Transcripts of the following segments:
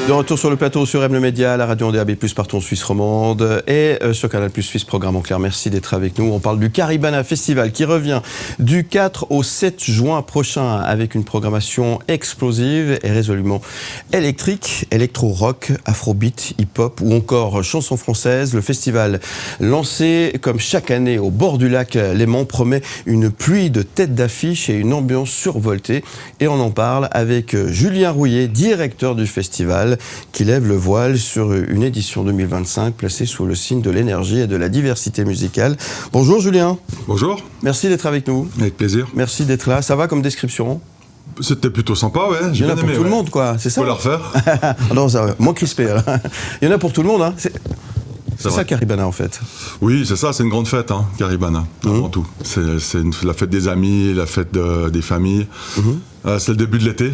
De retour sur le plateau sur M le Média, la radio en DAB+, partout en Suisse romande et sur Canal+, Suisse Programme en clair. Merci d'être avec nous. On parle du Caribana Festival qui revient du 4 au 7 juin prochain avec une programmation explosive et résolument électrique, électro-rock, afrobeat, hip-hop ou encore chansons françaises. Le festival lancé comme chaque année au bord du lac Léman promet une pluie de têtes d'affiche et une ambiance survoltée. Et on en parle avec Julien Rouillet, directeur du festival, qui lève le voile sur une édition 2025 placée sous le signe de l'énergie et de la diversité musicale. Bonjour Julien. Bonjour. Merci d'être avec nous. Avec plaisir. Merci d'être là. Ça va comme description ? C'était plutôt sympa, ouais. Il y en a pour tout le monde, quoi. C'est ça ? Faut la refaire. Non, ça va. Moins crispé. Il y en a pour tout le monde, hein. C'est ça Caribana en fait. Oui, c'est ça, c'est une grande fête, Caribana, avant tout. C'est la fête des amis, la fête des familles. C'est le début de l'été.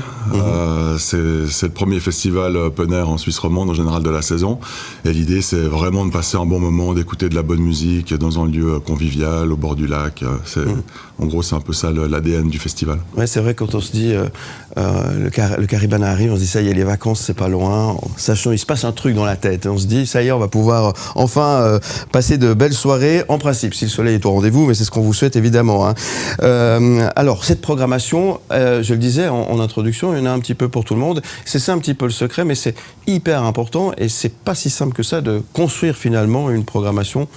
C'est le premier festival open air en Suisse romande en général de la saison. Et l'idée, c'est vraiment de passer un bon moment, d'écouter de la bonne musique dans un lieu convivial, au bord du lac. En gros, c'est un peu ça l'ADN du festival. Ouais, c'est vrai, quand on se dit le Caribana arrive, on se dit ça y est, les vacances, c'est pas loin. Sachant, il se passe un truc dans la tête. On se dit, ça y est, on va pouvoir enfin passer de belles soirées. En principe, si le soleil est au rendez-vous, mais c'est ce qu'on vous souhaite évidemment. Alors, cette programmation, je le disais en introduction, il y en a un petit peu pour tout le monde. C'est ça un petit peu le secret, mais c'est hyper important et c'est pas si simple que ça de construire finalement une programmation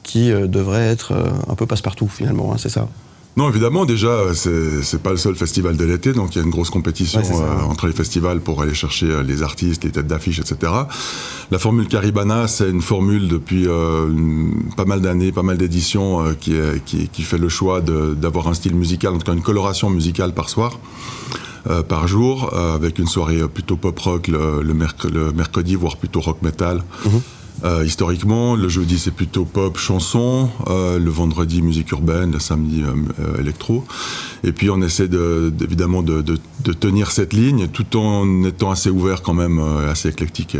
qui devrait être un peu passe-partout finalement, c'est ça ? Non, évidemment, déjà, c'est pas le seul festival de l'été, donc il y a une grosse compétition entre les festivals pour aller chercher les artistes, les têtes d'affiche, etc. La formule Caribana, c'est une formule depuis pas mal d'années, pas mal d'éditions, qui fait le choix d'avoir un style musical, en tout cas une coloration musicale par soir. Par jour, avec une soirée plutôt pop-rock le mercredi, voire plutôt rock-metal. Historiquement, le jeudi c'est plutôt pop, chanson, le vendredi musique urbaine, le samedi électro. Et puis on essaie évidemment de tenir cette ligne tout en étant assez ouvert quand même, assez éclectique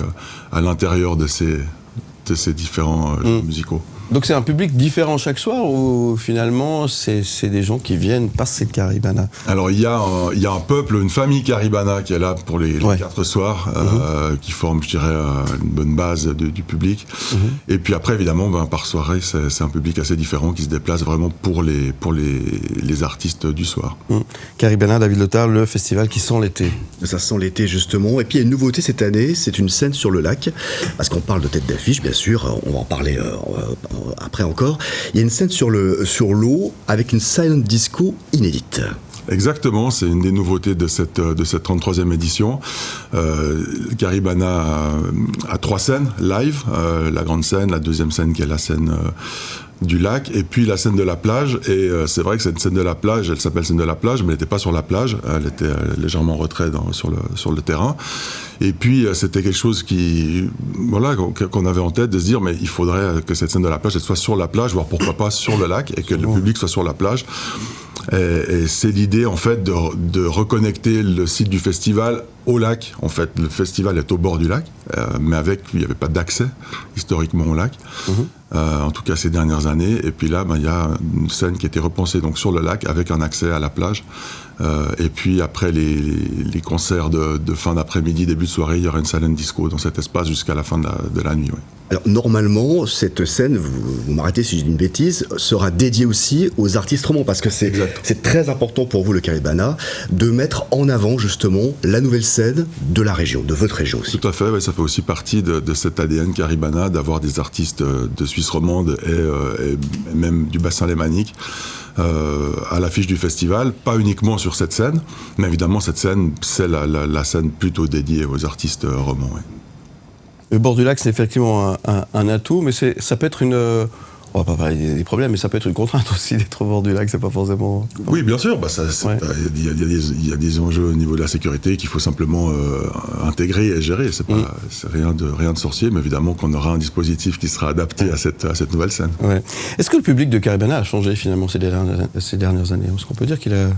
à l'intérieur de ces différents musicaux. Donc c'est un public différent chaque soir ou finalement c'est des gens qui viennent passer le Caribana ? Alors il y a un peuple, une famille Caribana qui est là pour les 4 soirs, qui forme, je dirais, une bonne base du public. Et puis après évidemment, par soirée, c'est un public assez différent qui se déplace vraiment pour les artistes du soir. Caribana, David Lothar, le festival qui sent l'été. Ça sent l'été justement. Et puis il y a une nouveauté cette année, c'est une scène sur le lac. Parce qu'on parle de tête d'affiche, bien sûr, on va en parler après encore. Il y a une scène sur l'eau avec une silent disco inédite. Exactement, c'est une des nouveautés de cette 33e édition. Caribana a 3 scènes live, la grande scène, la deuxième scène qui est la scène du lac, et puis la scène de la plage. Et c'est vrai que cette scène de la plage, elle s'appelle scène de la plage, mais elle n'était pas sur la plage, elle était légèrement en retrait sur le terrain. Et puis c'était quelque chose qu'on avait en tête, de se dire mais il faudrait que cette scène de la plage elle soit sur la plage, voire pourquoi pas sur le lac, et que le public soit sur la plage. Et c'est l'idée en fait de reconnecter le site du festival au lac. En fait, le festival est au bord du lac, mais il n'y avait pas d'accès historiquement au lac, en tout cas ces dernières années. Et puis là, il y a une scène qui a été repensée donc sur le lac avec un accès à la plage. Et puis après les concerts de fin d'après-midi, début de soirée, il y aura une silent disco dans cet espace jusqu'à la fin de la nuit. Ouais. Alors normalement, cette scène, vous m'arrêtez si je dis une bêtise, sera dédiée aussi aux artistes romans, parce que c'est très important pour vous, le Caribana, de mettre en avant justement la nouvelle scène de la région, de votre région aussi. Tout à fait, ça fait aussi partie de cet ADN Caribana, d'avoir des artistes de Suisse romande et même du bassin lémanique à l'affiche du festival, pas uniquement sur cette scène, mais évidemment cette scène, c'est la scène plutôt dédiée aux artistes romans. Ouais. Le bord du lac, c'est effectivement un atout, mais ça peut être on va pas parler des problèmes, mais ça peut être une contrainte aussi d'être au bord du lac, c'est pas forcément... Oui, bien sûr, il y a des enjeux au niveau de la sécurité qu'il faut simplement intégrer et gérer. C'est rien de sorcier, mais évidemment qu'on aura un dispositif qui sera adapté à cette nouvelle scène. Ouais. Est-ce que le public de Caribana a changé finalement ces dernières années ? Est-ce qu'on peut dire qu'il a...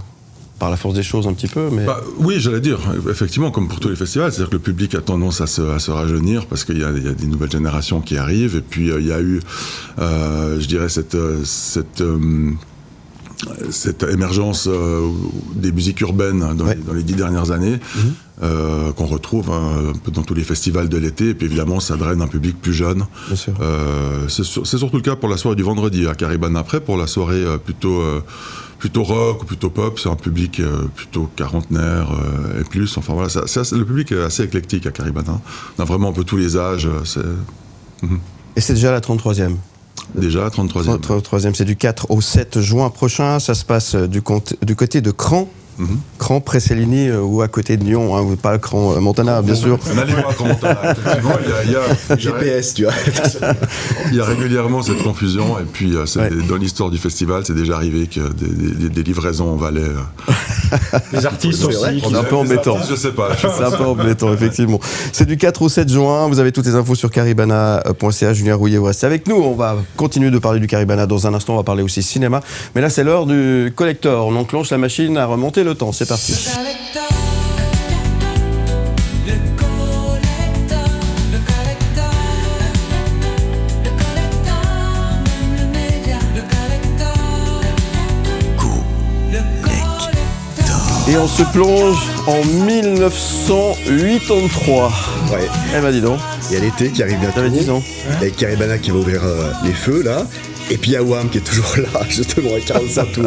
par la force des choses un petit peu, mais... Oui, j'allais dire, effectivement, comme pour tous les festivals, c'est-à-dire que le public a tendance à se rajeunir parce qu'il y a des nouvelles générations qui arrivent, et puis il y a eu, je dirais, cette émergence des musiques urbaines dans les 10 dernières années, qu'on retrouve un peu dans tous les festivals de l'été, et puis évidemment ça draine un public plus jeune. Bien sûr. C'est surtout le cas pour la soirée du vendredi à Caribana. Après, pour la soirée plutôt rock ou plutôt pop, c'est un public plutôt quarantenaire et plus. Enfin voilà, le public est assez éclectique à Caribana. On a vraiment un peu tous les âges. Et c'est déjà la 33e. Déjà, 33e. 33e, c'est du 4 au 7 juin prochain. Ça se passe du côté de Cran. Cran, Pré-Céligny ou à côté de Lyon, hein, pas Cran, Montana, bien sûr. On a les Cran Montana. Effectivement, il y a GPS, tu vois. Il y a régulièrement cette confusion, et puis dans l'histoire du festival, c'est déjà arrivé que des livraisons en Valais. Les artistes aussi. C'est un peu embêtant. Je sais pas. C'est un peu embêtant, effectivement. C'est du 4 au 7 juin. Vous avez toutes les infos sur caribana.ca. Julien Rouillet, vous restez avec nous. On va continuer de parler du Caribana dans un instant. On va parler aussi cinéma. Mais là, c'est l'heure du collector. On enclenche la machine à remonter le temps. C'est parti. Et on se plonge en 1983. Ouais. Eh ben dis donc. Il y a l'été qui arrive bientôt. T'avais 10 ans. Avec Caribana qui va ouvrir les feux là. Et puis il y a Wham qui est toujours là, justement, à 45 tours.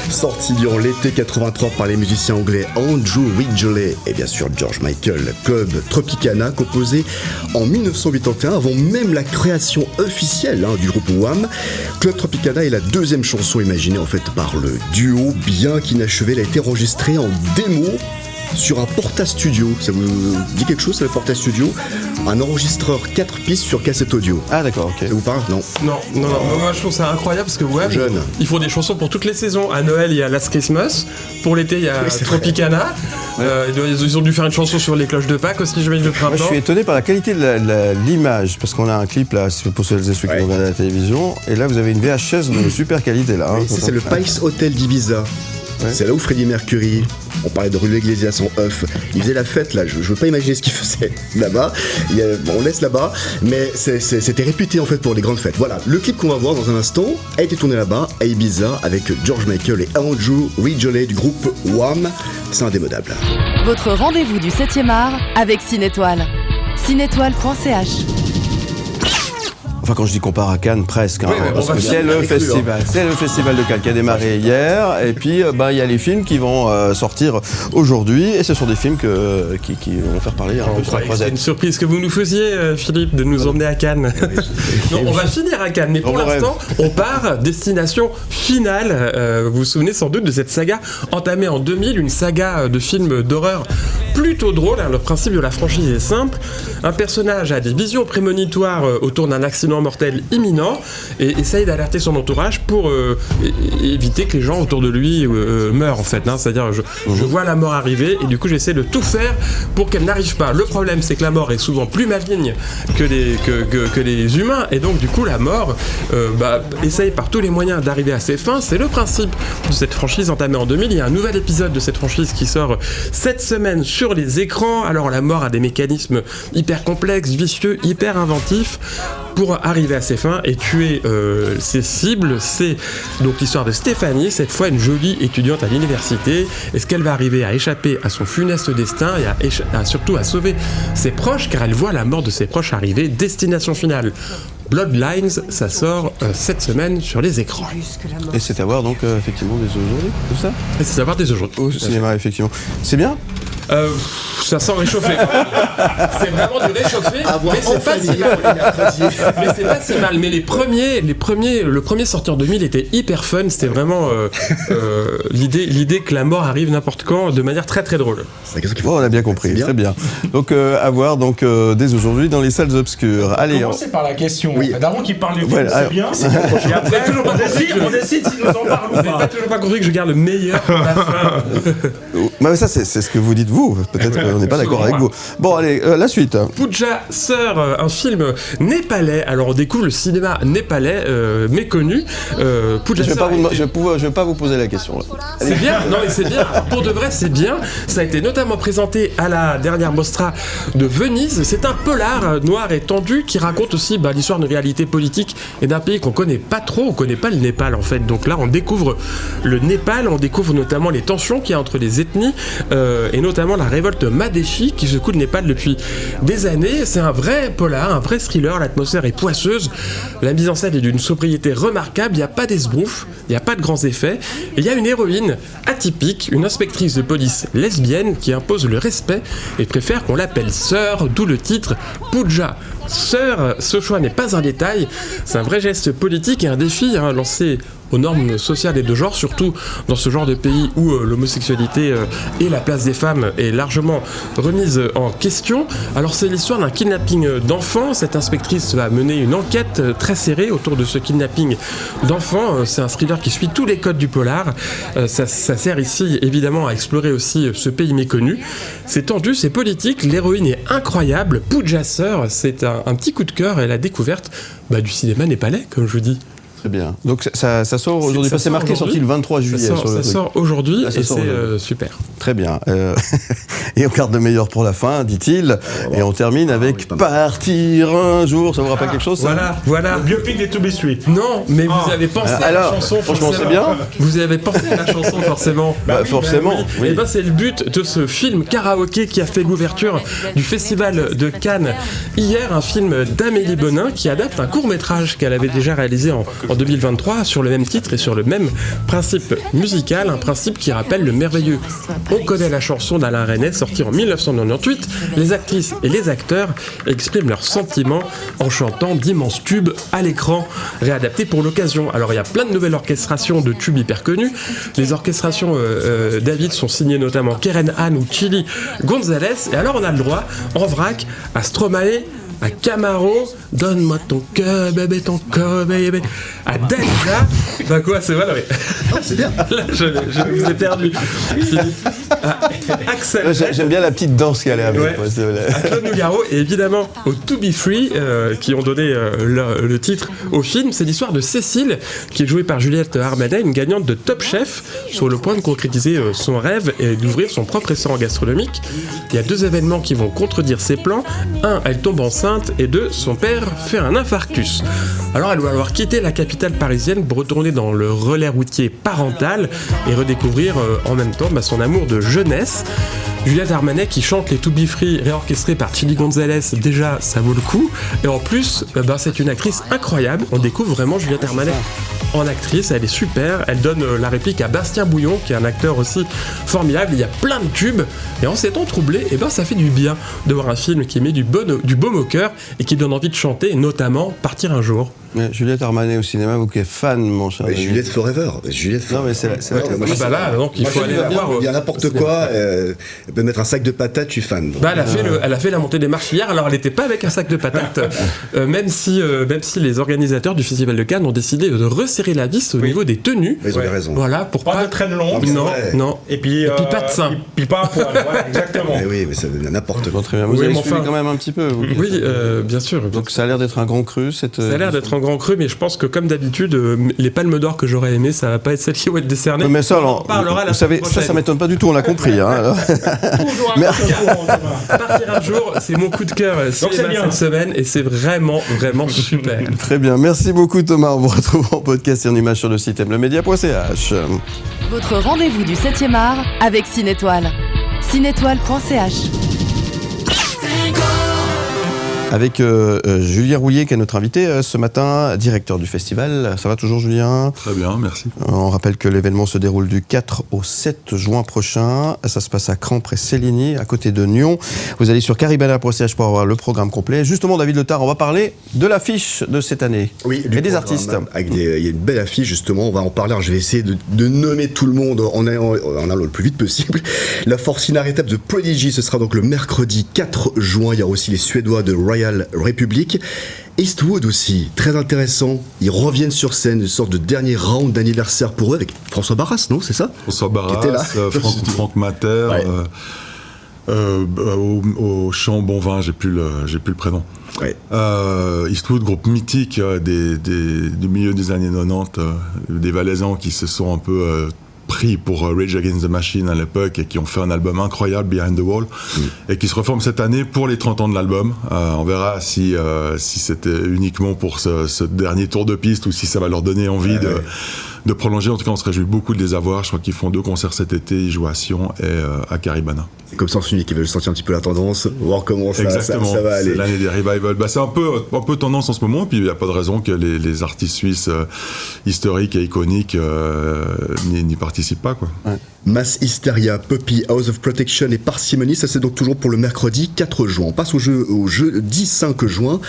Sorti durant l'été 83 par les musiciens anglais Andrew Ridgeley et bien sûr George Michael. Club Tropicana, composé en 1981, avant même la création officielle du groupe Wham. Club Tropicana est la deuxième chanson imaginée en fait par le duo, bien qu'inachevée. Elle a été enregistrée en démo sur un Porta Studio. Ça vous dit quelque chose, c'est le Porta Studio? Un enregistreur 4 pistes sur cassette audio. Ah d'accord, ok. Ça vous parle? Non. Non. Moi je trouve ça incroyable parce que ils font des chansons pour toutes les saisons. À Noël, il y a Last Christmas. Pour l'été, il y a Tropicana. Ils ont dû faire une chanson sur les cloches de Pâques aussi, je vais le printemps. Moi, je suis étonné par la qualité de l'image, parce qu'on a un clip là, pour celles et ceux qui nous regardent à la télévision, et là vous avez une VHS de super qualité là. C'est le Pikes Hotel d'Ibiza. Ouais. C'est là où Freddie Mercury, on parlait de Julio Iglesias en œuf, il faisait la fête là, je veux pas imaginer ce qu'il faisait là-bas, on laisse là-bas, mais c'était réputé en fait pour les grandes fêtes. Voilà, le clip qu'on va voir dans un instant a été tourné là-bas, à Ibiza, avec George Michael et Andrew Ridgeley du groupe Wham, c'est indémodable. Votre rendez-vous du 7e art avec Cinétoile. Cinétoile.ch. Enfin, quand je dis qu'on part à Cannes, presque, hein, parce que c'est le festival. C'est le festival de Cannes qui a démarré hier, et puis il y a les films qui vont sortir aujourd'hui, et ce sont des films qui vont faire parler un peu sur la croisette. C'est une surprise que vous nous faisiez, Philippe, de nous emmener à Cannes. Non, on va finir à Cannes, mais pour l'instant, on part destination finale. Vous vous souvenez sans doute de cette saga entamée en 2000, une saga de films d'horreur plutôt drôle. Le principe de la franchise est simple. Un personnage a des visions prémonitoires autour d'un accident mortel imminent et essaye d'alerter son entourage pour éviter que les gens autour de lui meurent en fait. C'est-à-dire je vois la mort arriver et du coup j'essaie de tout faire pour qu'elle n'arrive pas. Le problème c'est que la mort est souvent plus maligne que les humains et donc du coup la mort essaye par tous les moyens d'arriver à ses fins. C'est le principe de cette franchise entamée en 2000. Il y a un nouvel épisode de cette franchise qui sort cette semaine sur les écrans. Alors la mort a des mécanismes hyper complexes, vicieux, hyper inventifs pour arriver à ses fins et tuer ses cibles. C'est donc l'histoire de Stéphanie, cette fois une jolie étudiante à l'université. Est-ce qu'elle va arriver à échapper à son funeste destin et surtout à sauver ses proches, car elle voit la mort de ses proches arriver. Destination finale Bloodlines, ça sort cette semaine sur les écrans. Et c'est à voir donc effectivement dès aujourd'hui, tout ça. Et c'est à voir dès aujourd'hui. Au cinéma, effectivement. C'est bien. Ça sent réchauffé. C'est vraiment du réchauffé, mais c'est pas si mal. Mais c'est pas si mal. Mais le premier sorti en 2000 était hyper fun. C'était vraiment l'idée que la mort arrive n'importe quand de manière très très drôle. On a bien compris, bien. Très bien. Donc à voir donc dès aujourd'hui dans les salles obscures. Allez. Commencez par la question. Oui. D'avant qu'il parle du film, c'est bien. Et après, on décide si nous en parlons ou pas. Vous n'avez toujours pas compris que je garde le meilleur pour la fin. Mais ça c'est ce que vous dites vous. vous. Peut-être qu'on n'est pas d'accord avec vous. Bon, allez, la suite. Pooja Sir, un film népalais. Alors on découvre le cinéma népalais méconnu. Pooja Je Sir. ne vais pas vous poser la question. Là. C'est bien, non mais c'est bien. Pour de vrai, c'est bien. Ça a été notamment présenté à la dernière Mostra de Venise. C'est un polar noir et tendu qui raconte aussi l'histoire d'une réalité politique et d'un pays qu'on connaît pas trop. On connaît pas le Népal en fait. Donc là, on découvre le Népal. On découvre notamment les tensions qu'il y a entre les ethnies et notamment la révolte Madéchi qui secoue le Népal depuis des années. C'est un vrai polar, un vrai thriller. L'atmosphère est poisseuse. La mise en scène est d'une sobriété remarquable. Il n'y a pas d'esbrouf, il n'y a pas de grands effets. Et il y a une héroïne atypique, une inspectrice de police lesbienne qui impose le respect et préfère qu'on l'appelle sœur, d'où le titre Pooja Sir. Ce choix n'est pas un détail, c'est un vrai geste politique et un défi lancé aux normes sociales et de genre, surtout dans ce genre de pays où l'homosexualité et la place des femmes est largement remise en question. Alors c'est l'histoire d'un kidnapping d'enfants. Cette inspectrice va mener une enquête très serrée autour de ce kidnapping d'enfants. C'est un thriller qui suit tous les codes du polar. Ça sert ici évidemment à explorer aussi ce pays méconnu. C'est tendu, c'est politique, l'héroïne est incroyable. Pooja Sir, c'est un petit coup de cœur et la découverte du cinéma népalais, comme je vous dis. Très bien. Donc ça sort aujourd'hui. C'est marqué sorti le 23 juillet. Ça sort aujourd'hui et c'est super. Très bien. Et on garde le meilleur pour la fin, dit-il. Et on termine avec Partir un jour. Ça vous rappelle quelque chose, ça ? Voilà. Le biopic des To Be Street. Non, mais vous avez pensé à la chanson. Franchement, c'est bien. Vous avez pensé à la chanson, forcément. Forcément. Oui. Et c'est le but de ce film karaoké qui a fait l'ouverture du Festival de Cannes hier. Un film d'Amélie Bonin qui adapte un court-métrage qu'elle avait déjà réalisé en 2023 sur le même titre et sur le même principe musical, un principe qui rappelle le merveilleux On connaît la chanson d'Alain Resnais, sorti en 1998. Les actrices et les acteurs expriment leurs sentiments en chantant d'immenses tubes à l'écran, réadaptés pour l'occasion. Alors il y a plein de nouvelles orchestrations de tubes hyper connus. Les orchestrations David sont signées notamment Keren Han ou Chili Gonzalez. Et alors on a le droit, en vrac, à Stromae, à Camaro, donne-moi ton cœur, bébé, ton cœur, bébé. À Dalida, quoi, c'est vrai, Non, c'est bien. Là, je vous ai perdu. Axel. J'aime bien la petite danse qu'elle a avec. Ouais. À Claude Nougaro et évidemment au To Be Free qui ont donné le titre au film. C'est l'histoire de Cécile qui est jouée par Juliette Armanet, une gagnante de Top Chef sur le point de concrétiser son rêve et d'ouvrir son propre restaurant gastronomique. Il y a 2 événements qui vont contredire ses plans. 1, elle tombe enceinte et 2, son père fait un infarctus. Alors elle va avoir quitté la capitale parisienne pour retourner dans le relais routier parental et redécouvrir en même temps son amour de jeunesse. Juliette Armanet qui chante les To Be Free réorchestrés par Chili Gonzalez, déjà ça vaut le coup. Et en plus, c'est une actrice incroyable. On découvre vraiment Juliette Armanet en actrice, elle est super. Elle donne la réplique à Bastien Bouillon, qui est un acteur aussi formidable. Il y a plein de tubes. Et en ces temps troublés, ça fait du bien de voir un film qui met du baume au cœur et qui donne envie de chanter, et notamment Partir un jour. Ouais, Juliette Armanet au cinéma, vous qui êtes fan, mon cher. Juliette Forever. Non, mais c'est là, donc il faut aller la voir. Il y a n'importe quoi. Elle peut mettre un sac de patates, je suis fan. Donc. Elle a fait la montée des marches hier. Alors elle n'était pas avec un sac de patates, même si les organisateurs du Festival de Cannes ont décidé de resserrer la vis au niveau des tenues. Ils ont raison. Voilà, pour pas de traîne longue. Non. Et puis pas de sein. Puis pas à poil. Voilà, exactement. Mais oui, mais ça donne n'importe quoi. Très bien. Vous avez suivi quand même un petit peu. Oui, bien sûr. Donc ça a l'air d'être un grand cru. Ça a l'air d'être un grand cru, mais je pense que comme d'habitude, les palmes d'or que j'aurais aimé, ça va pas être celles qui vont être décernées. Mais ça, alors, vous savez, ça m'étonne pas du tout. On l'a compris. Partir un jour, c'est mon coup de cœur cinéma cette semaine, et c'est vraiment, vraiment super. Très bien. Merci beaucoup, Thomas. On vous retrouve en podcast et en image sur le site mlemedia.ch. Votre rendez-vous du 7e art avec Cinétoile. Cinétoile.ch. Avec Julien Rouillet, qui est notre invité ce matin, directeur du festival. Ça va toujours, Julien ? Très bien, merci. On rappelle que l'événement se déroule du 4 au 7 juin prochain. Ça se passe à Cran, près Céligny, à côté de Nyon. Vous allez sur caribana.ch pour avoir le programme complet. Justement, David Letard, on va parler de l'affiche de cette année. Oui, et des artistes. Il y a une belle affiche, justement. On va en parler. Alors, je vais essayer de nommer tout le monde en allant le plus vite possible. La force inarrêtable de Prodigy, ce sera donc le mercredi 4 juin. Il y a aussi les Suédois de Royal Republic. Eastwood aussi, très intéressant. Ils reviennent sur scène, une sorte de dernier round d'anniversaire pour eux avec François Barras, non, c'est ça ? François Barras, qui était là. Franck Mater. Ouais. Au champ Bon Vin, j'ai plus le prénom. Ouais. Eastwood, groupe mythique du milieu des années 90, des Valaisans qui se sont un peu pris pour Rage Against the Machine à l'époque et qui ont fait un album incroyable, Behind the Wall, et qui se reforment cette année pour les 30 ans de l'album. On verra si c'était uniquement pour ce dernier tour de piste ou si ça va leur donner envie de prolonger. En tout cas, on se réjouit beaucoup de les avoir. Je crois qu'ils font 2 concerts cet été. Ils jouent à Sion et à Caribana. C'est comme Sens Unique qui veulent sentir un petit peu la tendance, voir comment ça va aller. C'est l'année des revivals. C'est un peu tendance en ce moment, puis il n'y a pas de raison que les artistes suisses historiques et iconiques n'y participent pas, quoi. Ouais. Mass Hysteria, Puppy, House of Protection et Parsimony, ça c'est donc toujours pour le mercredi 4 juin. On passe au jeudi 5 juin.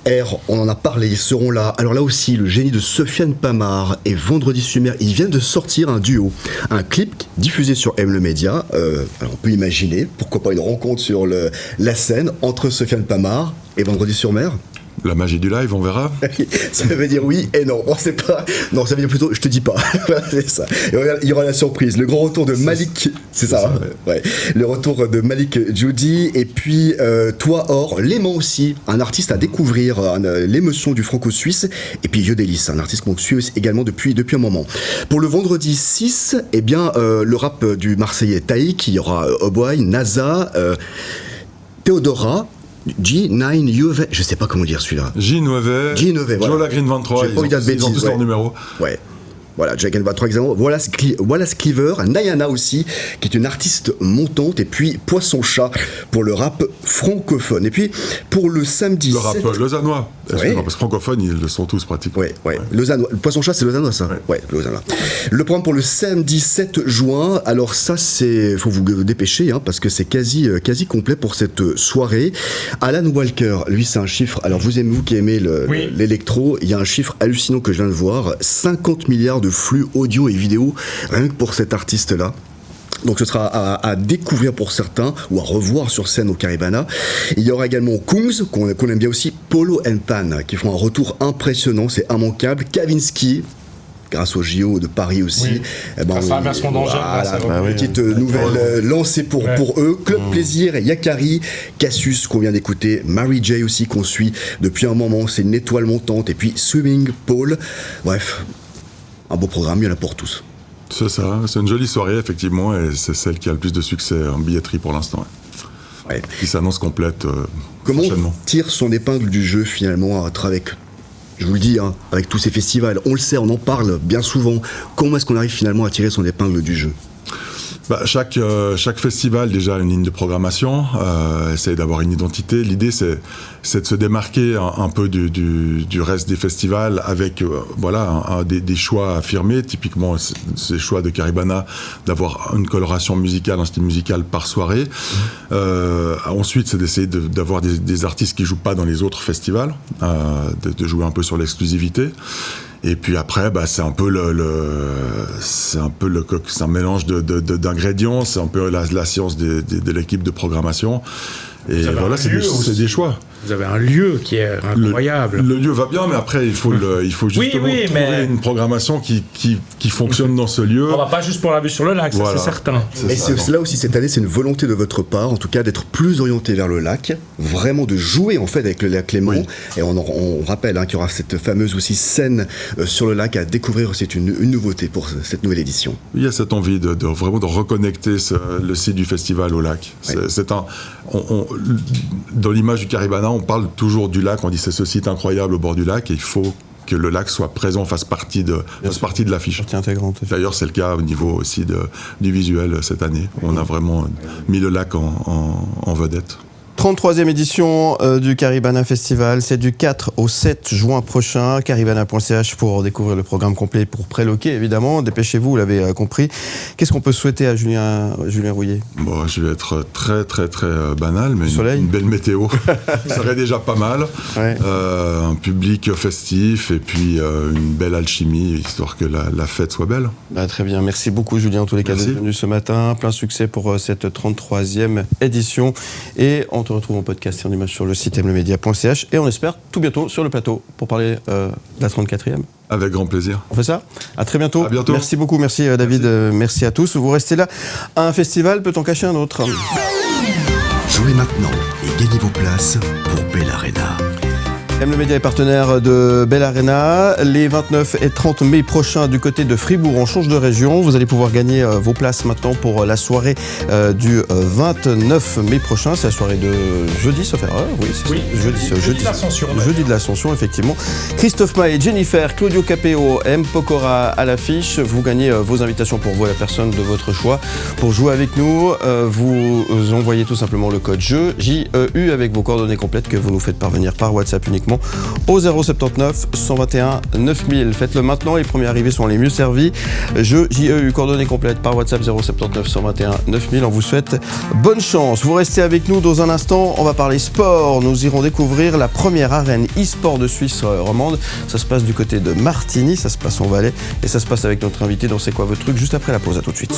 R, on en a parlé, ils seront là. Alors là aussi, le génie de Sofiane Pamar et Vendredi Sumer, ils viennent de sortir un duo. Un clip diffusé sur M le Média. Alors on peut imaginer, pourquoi pas une rencontre sur la scène entre Sofiane Pamar et Vendredi sur Mer. La magie du live, on verra. Ça veut dire oui et non. On sait pas. Non, ça veut dire plutôt je te dis pas. C'est ça. Il y aura la surprise. Le grand retour de Malik. C'est ça. Ouais. Le retour de Malik Judy. Et puis, Toi Or, Léman aussi. Un artiste à découvrir. L'émotion du franco-suisse. Et puis, Yodelis, un artiste qu'on suit également depuis un moment. Pour le vendredi 6, eh bien, le rap du Marseillais Taïk. Il y aura Oboy, NASA, Théodora. G9UV, je sais pas comment dire celui-là. G9, voilà. Joe Green 23, ils ont tous leur numéro. Ouais. Voilà, Jack and 23 exemples. Wallace Cleaver, Nayana aussi, qui est une artiste montante, et puis Poisson Chat pour le rap francophone. Et puis pour le samedi. Le rap lausannois. Ouais. Parce que francophones, ils le sont tous pratiquement. Ouais. Lausannois. Le Poisson Chat, c'est lausannois, ça. Ouais, lausannois. Le programme pour le samedi 7 juin. Alors ça, faut vous dépêcher, parce que c'est quasi complet pour cette soirée. Alan Walker, lui, c'est un chiffre. Alors vous qui aimez l'électro, il y a un chiffre hallucinant que je viens de voir. 50 milliards de flux audio et vidéo, rien que pour cet artiste-là. Donc ce sera à découvrir pour certains, ou à revoir sur scène au Caribana. Il y aura également Kungs, qu'on aime bien aussi, Polo and Pan, qui font un retour impressionnant, c'est immanquable. Kavinsky, grâce au JO de Paris aussi. Eh ben, grâce à la version d'Angers. Voilà, petite nouvelle lancée pour eux. Club Plaisir, Yakari, Cassius qu'on vient d'écouter, Mary J aussi qu'on suit depuis un moment, c'est une étoile montante, et puis Swimming Paul. Bref, un beau programme, il y en a pour tous. C'est ça, c'est une jolie soirée effectivement, et c'est celle qui a le plus de succès en billetterie pour l'instant. Ouais. Qui s'annonce complète Comment prochainement. On tire son épingle du jeu finalement avec, je vous le dis, avec tous ces festivals, on le sait, on en parle bien souvent. Comment est-ce qu'on arrive finalement à tirer son épingle du jeu ? Chaque festival déjà a une ligne de programmation, essaye d'avoir une identité. L'idée c'est de se démarquer un peu du reste des festivals avec des choix affirmés. Typiquement ces choix de Caribana d'avoir une coloration musicale, un style musical par soirée. Ensuite c'est d'essayer d'avoir des artistes qui jouent pas dans les autres festivals, de jouer un peu sur l'exclusivité. Et puis après, c'est un peu c'est un mélange d'ingrédients, c'est un peu la science de l'équipe de programmation. Et voilà, c'est des choix. Vous avez un lieu qui est incroyable. Le lieu va bien, mais après, il faut justement trouver une programmation qui fonctionne dans ce lieu. On va pas juste pour la vue sur le lac, ça, c'est certain. Et c'est là aussi, cette année, c'est une volonté de votre part, en tout cas, d'être plus orienté vers le lac, vraiment de jouer, en fait, avec le lac Léman. Oui. Et on rappelle qu'il y aura cette fameuse aussi scène sur le lac à découvrir. C'est une nouveauté pour cette nouvelle édition. Il y a cette envie de vraiment de reconnecter le site du festival au lac. Oui. Dans l'image du Caribana, on parle toujours du lac, on dit c'est ce site incroyable au bord du lac, et il faut que le lac soit présent, fasse partie de l'affiche. Partie intégrante. D'ailleurs, c'est le cas au niveau aussi du visuel cette année. On a vraiment mis le lac en vedette. 33e édition du Caribana Festival, c'est du 4 au 7 juin prochain. Caribana.ch pour découvrir le programme complet, pour préloquer évidemment. Dépêchez-vous, vous l'avez compris. Qu'est-ce qu'on peut souhaiter à Julien Rouillet ? Bon, je vais être très très très banal, mais une belle météo, ça serait déjà pas mal. Ouais. Un public festif et puis une belle alchimie, histoire que la fête soit belle. Très bien, merci beaucoup Julien en tous les cas d'être venu ce matin. Plein succès pour cette 33e édition. Et en tout te retrouve en podcast et en image sur le site mlemedia.ch et on espère tout bientôt sur le plateau pour parler de la 34e. Avec grand plaisir. On fait ça ? À très bientôt. À bientôt. Merci beaucoup, merci David, merci à tous. Vous restez là. Un festival peut en cacher un autre. Jouez maintenant et gagnez vos places pour Bell Arena. Le Média est partenaire de Bell Arena. Les 29 et 30 mai prochains du côté de Fribourg, on change de région. Vous allez pouvoir gagner vos places maintenant pour la soirée du 29 mai prochain. C'est la soirée de jeudi, sauf erreur. Oui, c'est oui. Jeudi de l'Ascension. Jeudi de l'Ascension, effectivement. Christophe Maé, Jennifer, Claudio Capéo, M. Pokora à l'affiche. Vous gagnez vos invitations pour vous, la personne de votre choix. Pour jouer avec nous, vous envoyez tout simplement le code JEU, J-E-U, avec vos coordonnées complètes que vous nous faites parvenir par WhatsApp uniquement au 079 121 9000. Faites-le maintenant, les premiers arrivés sont les mieux servis. JEU, coordonnées complètes par WhatsApp 079 121 9000. On vous souhaite bonne chance. Vous restez avec nous dans un instant, on va parler sport. Nous irons découvrir la première arène e-sport de Suisse romande. Ça se passe du côté de Martigny, ça se passe en Valais et ça se passe avec notre invité dans C'est quoi votre truc juste après la pause. À tout de suite.